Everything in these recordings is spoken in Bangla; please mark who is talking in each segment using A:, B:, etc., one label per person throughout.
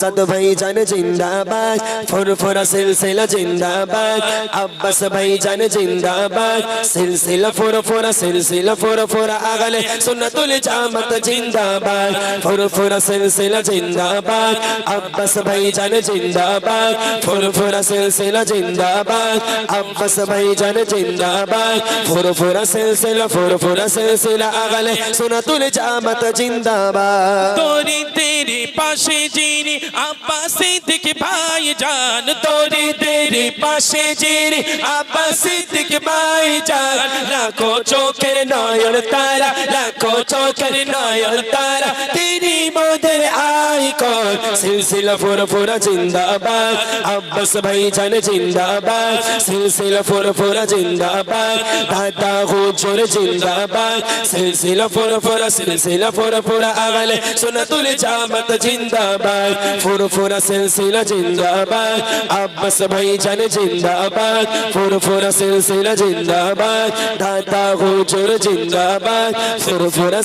A: साद भाईजान जिंदाबाद फुरफुरा सिलसिला जिंदाबाद अब्बास भाईजान जिंदाबाद सिलसिला फुरफुरा अगले सुन्नतुल जामत जिंदाबाद फुरफुरा सिलसिला जिंदाबाद अब्बास भाईजान जिंदाबाद फुरफुरा सिलसिला जिंदाबाद अब्बास भाईजान जिंदाबाद फुरफुरा सिलसिला अगले सुन्नतुल जामत जिंदाबाद
B: तोरी तेरी पाशे जीनी अब्बास सिद्दीक भाईजान तोरी तेरी पाशे जीनी अब्बास सिद्दीक भाईजान लाखों चौकर नयन तारा लाखों चौकर नयन तारा तेरी मोदर आइकॉन सिलसिला फुरफुरा जिंदाबाद अब्बास भाईजान जिंदाबाद सिलसिला फुरफुरा जिंदाबाद दादा हुजूर जिंदाबाद सिलसिला फुरफुरा अगले सुन्नतुल जामत जिंदाबाद फुरफुरा सिलसिला जिंदाबाद अब्बास भाईजान जिंदाबाद फुरफुरा सिलसिला जिंदाबाद दादा हुजूर जिंदाबाद फुरफुरा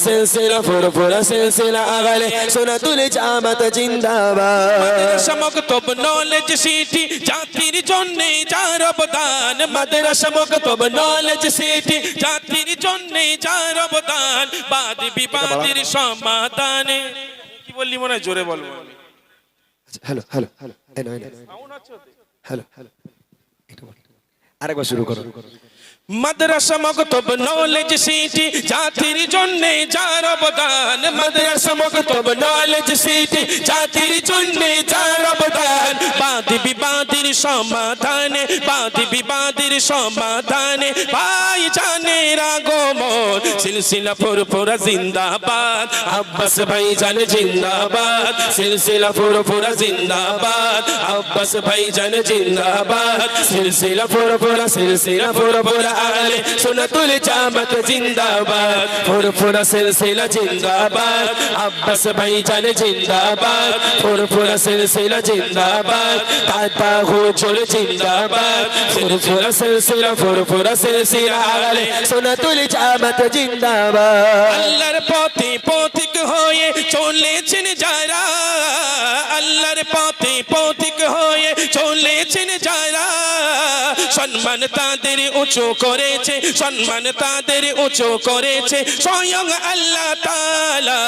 B: सिलसिला अगले सुन्नतुल जामत जिंदाबाद समक्तब नॉलेज सिटी जातिर जन्ने जार अवदान मदरसा मक्तब नॉलेज सिटी जातिर जन्ने जार अवदान बाद विवाদের সমাধানে কি বললি মনে জোরে বলবো
A: hello hello hello hello hello আরেকবার শুরু করো
B: मदरसा मक्तब नॉलेज सिटी जातिर जन्ने जार अवदान मदरसा मक्तब नॉलेज सिटी जातिर जन्ने जार अवदान बाद विवाদের সমাধানে बाद विवाদের সমাধানে ভাইজানের আগমন সিলসিলা ফুরফুরা জিন্দাবাদ আব্বাস ভাইজান জিন্দাবাদ সিলসিলা ফুরফুরা জিন্দাবাদ আব্বাস ভাইজান জিন্দাবাদ সিলসিলা ফুরফুরা अगले सुन्नतुल जामत जिंदाबाद फुरफुरा सिलसिला जिंदाबाद अब्बास भाईजान जिंदाबाद फुरफुरा सिलसिला जिंदाबाद दादा हुजूर जिंदाबाद फुरफुरा सिलसिला अगले सुन्नतुल जामत जिंदाबाद अल्लाहर पथे पथिक होये चलेছেন যারা আল্লাহর পথে পথিক হয়ে চলেছেন যারা সম্মান তাদের উঁচু করেছে সম্মান তাদের উঁচু করেছে স্বয়ং আল্লাহ তাআলা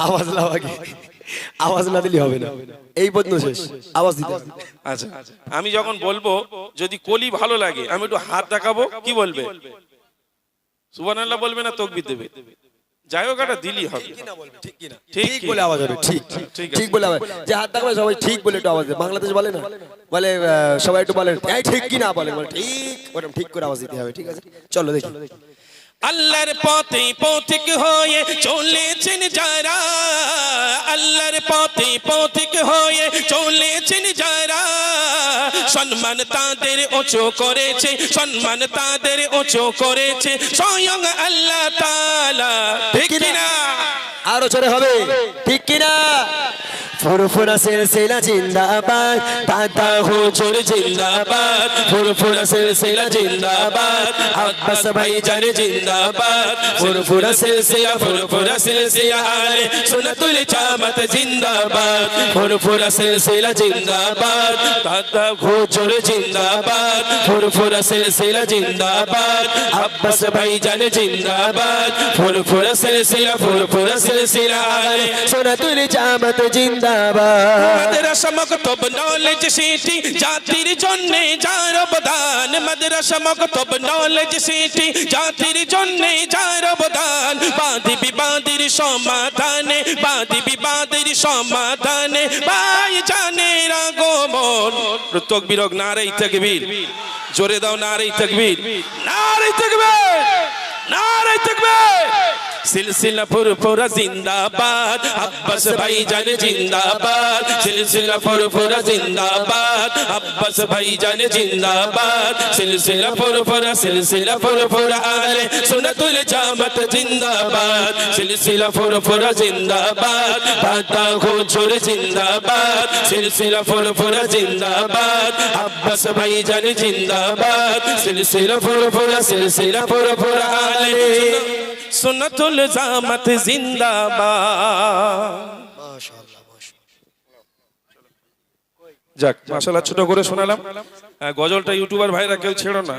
A: আওয়াজ লাও আগে আওয়াজ না দিলে হবে না এই পর্যন্ত শেষ আওয়াজ দিতে হবে
B: আচ্ছা আমি যখন বলবো যদি কলি ভালো লাগে আমি একটু হাত দেখাবো কি বলবে সুবহানাল্লাহ বলবে না তাকবীর দেবে যাই হোক এটা দিলি হবে
A: ঠিক বলে আওয়াজ হবে ঠিক বলে আওয়াজ যে হাত দেখাবে সবাই ঠিক বলে একটু আওয়াজ দেবে বাংলাদেশ বলে না বলে সবাই একটু বলে এই ঠিক কি না বলে ঠিক ওরকম ঠিক করে আওয়াজ দিতে হবে ঠিক আছে চলো দেখি
B: আল্লাহর পথে পথিক হয়ে চলেছেন যারা আল্লাহর পথে পথিক হয়ে চলেছেন যারা সম্মান তাদের উঁচু করেছে সম্মান তাদের উঁচু করেছে স্বয়ং আল্লাহ তাআলা ঠিক কি না
A: আরো জোরে হবে ঠিক কি না फुरफुरा सिलसिला जिंदाबाद दादा हुजूर जिंदाबाद फुरफुरा सिलसिला जिंदाबाद अब्बास भाईजान जिंदाबाद फुरफुरा सिलसिला अगले सुन्नतुल जामत जिंदाबाद फुरफुरा सिलसिला जिंदाबाद दादा हुजूर जिंदाबाद फुरफुरा सिलसिला जिंदाबाद अब्बास भाईजान जिंदाबाद फुरफुरा सिलसिला अगले सुन्नतुल जामत जिंदाबाद
B: मदरसा मक्तब नॉलेज सिटी जातिर जन्ने जार अवदान मदरसा मक्तब नॉलेज सिटी जातिर जन्ने जार अवदान बाद विवाদের সমাধানে बाद विवाদের সমাধানে ভাইজানের আগমন তাকবীর নারে তাকবীর জোরে দাও নারে তাকবীর নারে তাকবীর सिलसिला फुरफुरा जिंदाबाद अब्बास भाईजान जिंदाबाद सिलसिला फुरफुरा जिंदाबाद अब्बास भाईजान जिंदाबाद सिलसिला फुरफुरा अगले सुन्नतुल जामत जिंदाबाद सिलसिला फुरफुरा जिंदाबाद दादा हुजूर जिंदाबाद सिलसिला फुरफुरा जिंदाबाद अब्बास भाईजान जिंदाबाद सिलसिला फुरफुरा अगले सुन्नतुल जामत जिंदाबाद माशाअल्लाह যাক মাশাআল্লাহ, ছোট করে শোনালাম। গজলটা ইউটিউবার ভাইরা কেউ ছেড়ো না,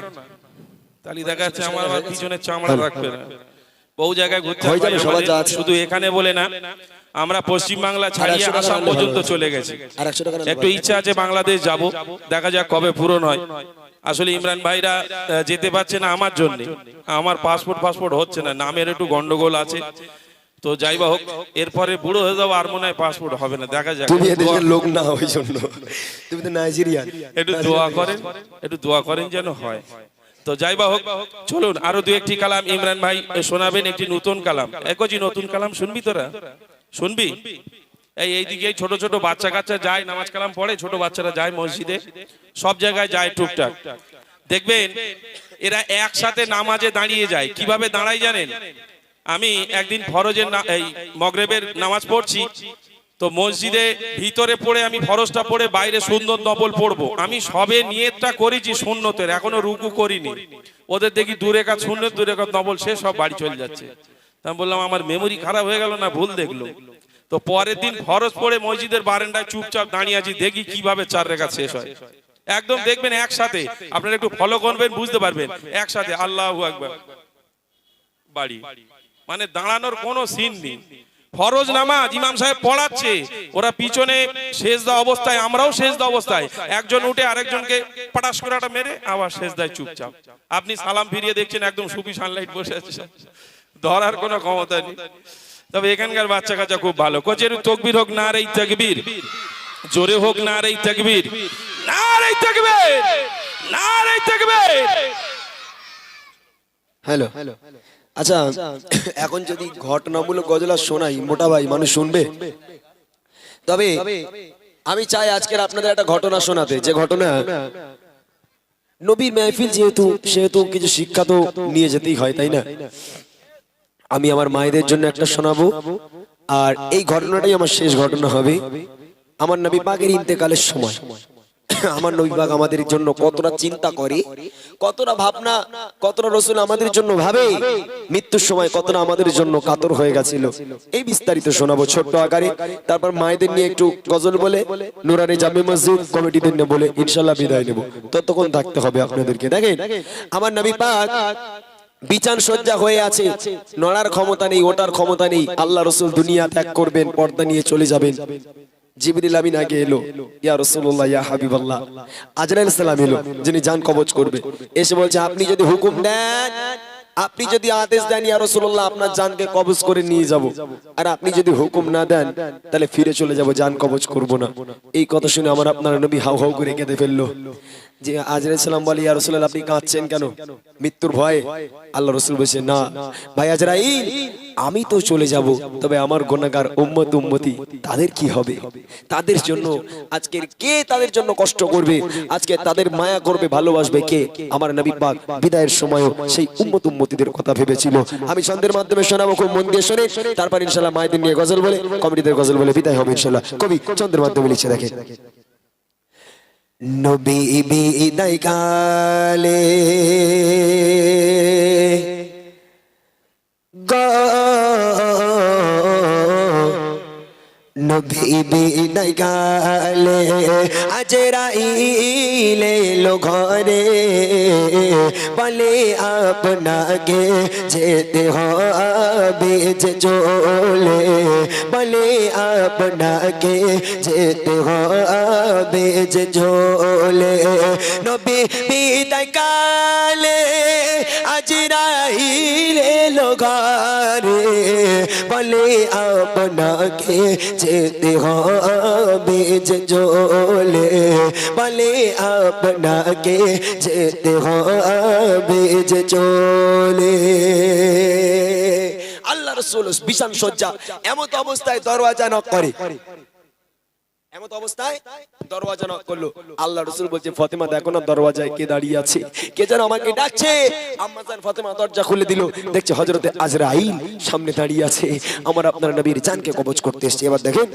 B: তালি দেখা যাচ্ছে আমার আবার পিছনে চামড়া রাখবে না। বহু জায়গায় ঘুরতে
A: হয়ে যাবে,
B: হয়
A: সবার
B: আমাদের,
A: যা আছে।
B: শুধু এখানে বলে না, আমরা পশ্চিম বাংলা ছাড়িয়ে
A: 100 টাকা
B: আসাম
A: আনলে
B: পর্যন্ত
A: ভালো।
B: চলে গেছি।
A: আর 100 টাকা আনলে
B: একটু
A: ভালো।
B: ইচ্ছা আছে বাংলাদেশ যাব, দেখা যাক কবে পূরণ হয়। আসলে ইমরান ভাইরা যেতে পারছে না আমার জন্য, আমার পাসপোর্ট হচ্ছে না, নামের একটু গন্ডগোল আছে। তো যাই বা হোক, এরপরে বুড়ো হয়ে যাবো, আর মনে হয় পাসপোর্ট হবে না, দেখা যাক।
A: তুমি এদেশের লোক না, ওই জন্য তুমি তো নাইজেরিয়ান।
B: একটু দোয়া করেন যেন হয়। তো যাই বা হোক, চলুন আরো দু একটি কালাম ইমরান ভাই শোনাবেন, একটি নতুন কালাম। একজি নতুন কালাম শুনবি তোরা? শুনবি? এইদিকে ছোট ছোট বাচ্চা কাচ্চা যায়, নামাজ কালাম পড়ে, ছোট বাচ্চারা যায় মসজিদে, সব জায়গায় যায় টুকটাক। দেখবেন এরা একসাথে নামাজে দাঁড়িয়ে যায়। কিভাবে দাঁড়ায় জানেন? আমি একদিন ফরজের এই মগরিবের নামাজ পড়ছি, তো মসজিদে ভিতরে পড়ে আমি ফরজটা পড়ে বাইরে সুন্নত নফল পড়বো। আমি সবে নিয়তটা করেছি সুন্নতের, এখনো রুকু করিনি। ওদের দেখি দূরে কাজ সুন্নত, দূরে কাজ নফল, সে সব বাড়ি চলে যাচ্ছে। তা আমি বললাম আমার মেমোরি খারাপ হয়ে গেল না, ভুল দেখলো। তো পরের দিন ফরজ পড়ে মসজিদের বারান্দায় চুপচাপ দাঁড়িয়ে আছি, দেখি কিভাবে 4 রাকাত শেষ হয়। একদম দেখবেন একসাথে, আপনারা একটু ফলো করবেন, বুঝতে পারবেন। একসাথে আল্লাহু আকবার, বাড়ি, মানে দাঁড়ানোর কোনো সিন নেই। ফরজ নামাজ ইমাম সাহেব পড়াচ্ছে, ওরা পিছনে সেজদা অবস্থায়, আমরাও সেজদা অবস্থায়, একজন উঠে আরেকজনকে পটাশ করে একটা মেরে আবার সেজদায় চুপচাপ। আপনি সালাম ফিরিয়ে দেখছেন একদম সুফি সানলাইট বসে আছে, ধরার কোনো ক্ষমতা নেই। তবে এখানকার বাচ্চা কাচ্চা খুব ভালো। কোচের তকবীর হোক, নারে তাকবীর, জোরে হোক নারে তাকবীর, নারে তাকবীর, নারে তাকবীর।
A: হ্যালো, আচ্ছা এখন যদি ঘটনামূলক গজল আর শোনাই, মোটা ভাই মানুষ শুনবে? তবে আমি চাই আজকের আপনাদের একটা ঘটনা শোনাতে, যে ঘটনা নবীর মেহফিল যেহেতু, সেহেতু কিছু শিক্ষা তো নিয়ে যেতেই হয়, তাই না? আমি আমার মায়েদের জন্য একটা শোনাবো, আর এই ঘটনাটাই আমার শেষ ঘটনা হবে। আমার নবী পাকের ইন্তেকালের সময় আমার নবী পাক আমাদের জন্য কতটা চিন্তা করে, কতটা ভাবনা, কতটা রাসূল আমাদের জন্য ভাবে, মৃত্যুর সময় কতটা আমাদের জন্য কাতর হয়ে গেছিল, এই বিস্তারিত শোনাবো ছোট্ট আকারে। তারপর মায়েদের নিয়ে একটু গজল বলে, নুরানি জামে মসজিদ কমিটিদের নিয়ে বলে ইনশাআল্লাহ বিদায় নেব। ততক্ষণ থাকতে হবে আপনাদেরকে। দেখেন আমার নবী পাক বিছান সজ্জা হয়ে আছে, নড়ার ক্ষমতা নেই, ওঠার ক্ষমতা নেই। আল্লাহ রাসূল দুনিয়া ত্যাগ করবেন, পর্দা নিয়ে চলে যাবেন। জিবরিল আমিন আগে এলো, ইয়া রাসূলুল্লাহ, ইয়া হাবিবাল্লাহ। আজরাইল সালাম এলো, যিনি জান কবজ করবে, এসে বলছে আপনি যদি হুকুম দেন, আপনি যদি আদেশ দেন ইয়া রাসূলুল্লাহ, আপনার জানকে কবজ করে নিয়ে যাব, আর আপনি যদি হুকুম না দেন তাহলে ফিরে চলে যাব, জান কবজ করব না। এই কথা শুনে আমার আপনার নবী হাউ হাউ করে কেঁদে ফেললো। যে আজরাইল সালাম বলে, ইয়া রাসূলুল্লাহ আপনি কাঁদছেন কেন? মৃত্যুর ভয়ে? আল্লাহ রাসূল বলেছে, না ভাই আজরাইল, আমি তো চলে যাব, তবে আমার গুনাহগার উম্মত উম্মতি তাদের কি হবে? তাদের জন্য আজকের কে তাদের জন্য কষ্ট করবে? আজকে তাদের মায়া করবে, ভালোবাসবে কে? আমার নবী পাক বিদায়ের সময়ও সেই উম্মত উম্মতিদের কথা ভেবেছিল। আমি ছন্দের মাধ্যমে শোনাবো, খুব মন দিয়ে শুনে, তারপর ইনশাআল্লাহ মায়েদের নিয়ে গজল বলে, কমিটিদের গজল বলে বিদায় হবে ইনশাআল্লাহ। কবি ছন্দের মাধ্যমে লিখে দেখেন, নবী বিদায় কালে নবী বিদায় কালে আজরাইল এলো ঘরে, বলে আপনাকে যেতে হবে যে চলে, বলে আপনাকে যেতে হবে যে চলে। নবী বিদায় কালে আজরাইল এলো ঘরে, বলে আপনাকে যেতে হবে যে চলে, বলে আপনাকে যেতে হবে যে চলে। আল্লাহ রাসূল বিছান সজ্জা, এমত অবস্থায় দরওয়াজা নক করে, এমত অবস্থায় দরওয়াজা নক করলো। আল্লাহ রাসূল বলছে, ফাতেমা দেখো না দরওয়াজায় কে দাঁড়িয়ে আছে, কে যেন আমাকে ডাকছে। আম্মা জান ফাতেমা দরজা খুলে দিল, দেখছে হযরতে আজরাইল সামনে দাঁড়িয়ে আছে, আমার আপনার নবীর জানকে কবজ করতে এসেছে। এবার দেখেন,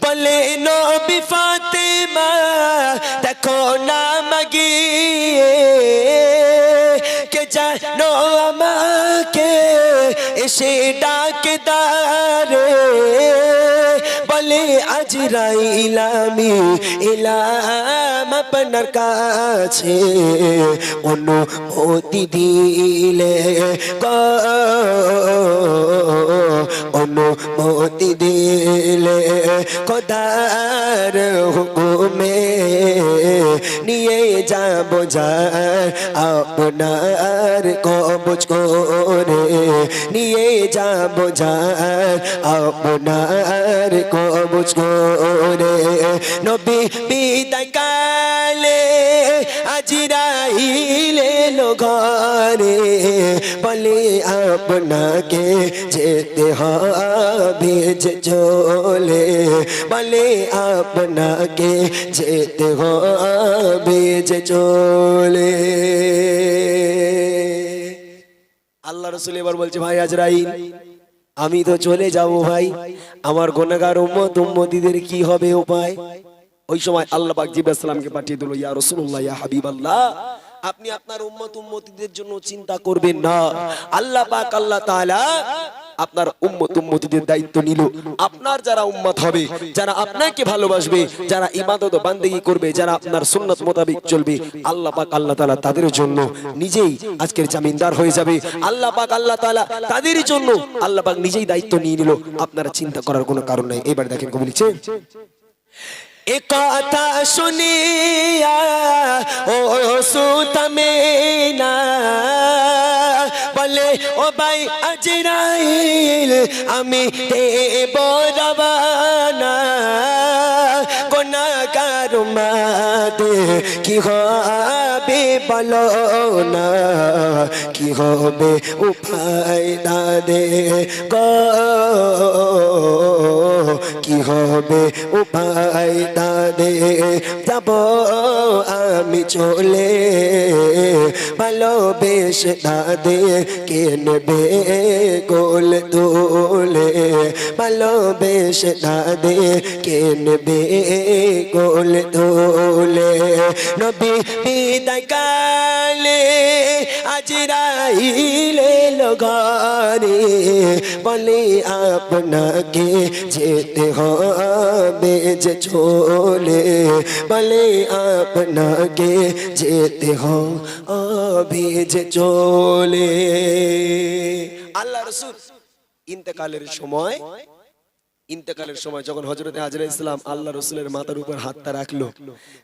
A: বলে নবী ফাতেমা দেখো না মাগিয়ে, কে জানো আমাকে এসে ডাকে দারে, বলে আজরাইল আমি এলাম আপনার কাছে অনুমতি দিলে অনুমতি দিলে খোদার হুকুমে নিয়ে যাব যার আপনার কবজ করে নিয়ে যাব যার আপনার কবজ করে নবী বিদায় কালে আজরাইল এলো ঘরে বলে আপনাকে যেতে হবে যে চলে বলে আপনাকে যেতে হবে যে চলে আল্লাহ রাসূল এবার বলছে ভাই আজরাইল আমি তো চলে যাব ভাই আমার গুনাহগার উম্মতিদের কি হবে উপায় ওই সময় আল্লাহ পাক জিবরাইল সালামকে পাঠিয়ে দিল ইয়া রাসূলুল্লাহ ইয়া হাবিবাল্লাহ আপনি আপনার উম্মতিদের জন্য চিন্তা করবেন না আল্লাহ পাক আল্লাহ তাআলা আপনার উম্মতিদের দায়িত্ব নিল আপনার যারা উম্মত হবে যারা আপনাকে ভালোবাসবে যারা ইবাদত ও বান্দেগি করবে যারা আপনার সুন্নাত মোতাবেক চলবে আল্লাহ পাক আল্লাহ তাআলা তাদের জন্য নিজেই আজকের জামিনদার হয়ে যাবে আল্লাহ পাক আল্লাহ তাআলা তাদের জন্য আল্লাহ পাক নিজেই দায়িত্ব নিয়ে নিল আপনারা চিন্তা করার কোনো কারণ নাই এবার দেখেন কবি লিখছে একথা শুনিয়া ও সুতামে না বলে ও ভাই আজরাইল আমি দেব রওনা গুনাহগার উম্মতে কি হবে বলো না কি হবে উপায় দাদে গো কি হবে উপায় দাদে যাব আমি চলে ভালোবেসে দাদে কে নেবে গোল তোলে ভালোবেসে দাদে কে নেবে গোল তোলে নবী বিদায় কালে আজরাইল এলো ঘরে বলে আপনাকে যেতে হবে যে চলে বলে আপনাকে যেতে হবে যে চলে আল্লাহ রাসূল ইন্তেকালের সময় যখন হযরতে আজরাইল ইসলাম আল্লাহ রাসূলের মাথার উপর হাতটা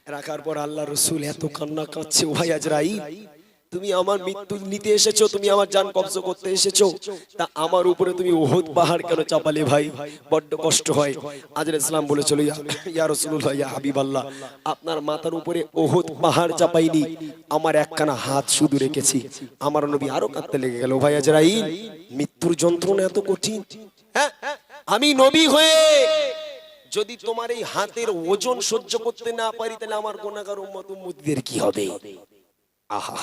A: রাখার পর আল্লাহ রাসূল এত কান্না কাঁদছে ও ভাই আজরাইল তুমি আমার মৃত্যু নিতে এসেছো তুমি আমার জান কবজ করতে এসেছো তা আমার উপরে তুমি উহুদ পাহাড় কেন চাপালে ভাই বড্ড কষ্ট হয় আজরাইল ইসলাম বলেছিল ইয়া রাসূলুল্লাহ ইয়া হাবিবাল্লাহ আপনার মাথার উপরে উহুদ পাহাড় চাপাইনি আমার একখানা হাত শুধু রেখেছি আমার নবী আরো কাঁদতে লেগে গেল ভাই আজরাইল মৃত্যুর যন্ত্রণা এত কঠিন হ্যাঁ আমি নবী হয়ে যদি তোমার এই হাতের ওজন সহ্য করতে না পারি তাহলে আমার গুনাহগার উম্মতদের কি হবে আহা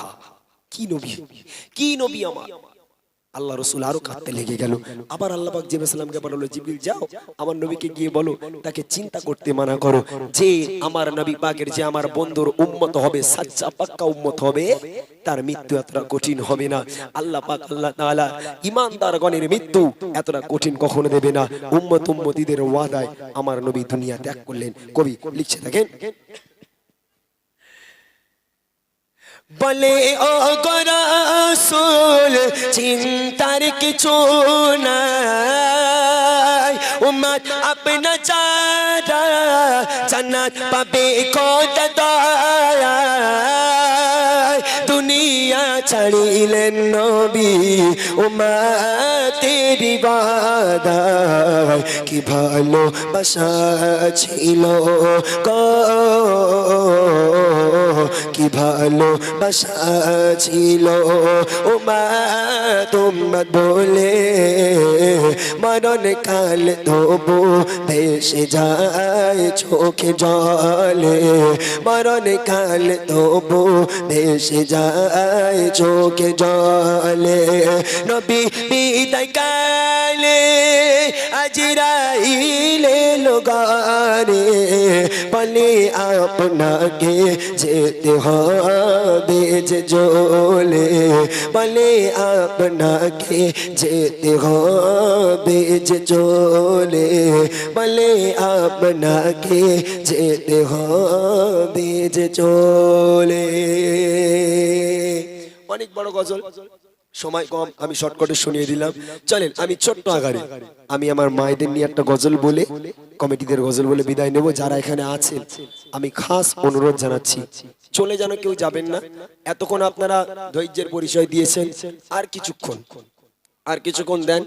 A: কি নবী আমার আল্লাহ রাসূল আরো কাঁদতে লেগে গেল আবার আল্লাহ পাক জিবরাইল সালামকে বলল জিবরিল যাও আমার নবীকে গিয়ে বলো তাকে চিন্তা করতে মানা করো যে আমার নবী পাকের যে আমার বন্ধুর উম্মত হবে সাচ্চা পাক্কা উম্মত হবে তার মৃত্যু এতটা কঠিন হবে না আল্লাহ পাক আল্লাহ তাআলা ঈমানদারগণের মৃত্যু এতটা কঠিন কখনো দেবে না উম্মতিদের ওয়াদায় আমার নবী দুনিয়া ত্যাগ করলেন কবি লিখছে দেখেন বলে ও গো রাসূল চিন্তার কিছু নাই উম্মত আপনা চারা জান্নাত পাবে খোদা দয়ায় দুনিয়া ছাড়িলেন নবী উম্মতের ইবাদত কি ভালোবাসা ছিল গো কি ভালোবাসা ছিল উম্মত বলে মরণ কাল তবু ভেসে যায় চোখে জলে মরণ কাল তবু ভেসে যায় চোখে জলে নবী বিদায় কালে আজরাইল চাইলে লোগারে বলে আপনাকে যেতে হবে যে চলে বলে আপনাকে যেতে হবে যে চলে বলে আপনাকে যেতে হবে যে চলে। অনেক বড় গজল, সময় কম, আমি শর্টকাটে শুনিয়ে দিলাম। চলেন আমি ছোট্ট আকারে আমি আমার মায়েদের নিয়ে একটা গজল বলে কমিটিদের গজল বলে বিদায় নেব। যারা এখানে আছেন আমি খাস অনুরোধ জানাচ্ছি চলে যেন কেউ যাবেন না। এতক্ষণ আপনারা ধৈর্যের পরিচয় দিয়েছেন, আর কিছুক্ষণ দেন।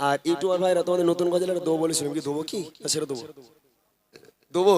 A: আর ইউটিউবার ভাইরা তোমাদের নতুন গজল একটা দেবো বলেছিলাম, কি দেবো কি না সেটা দেবো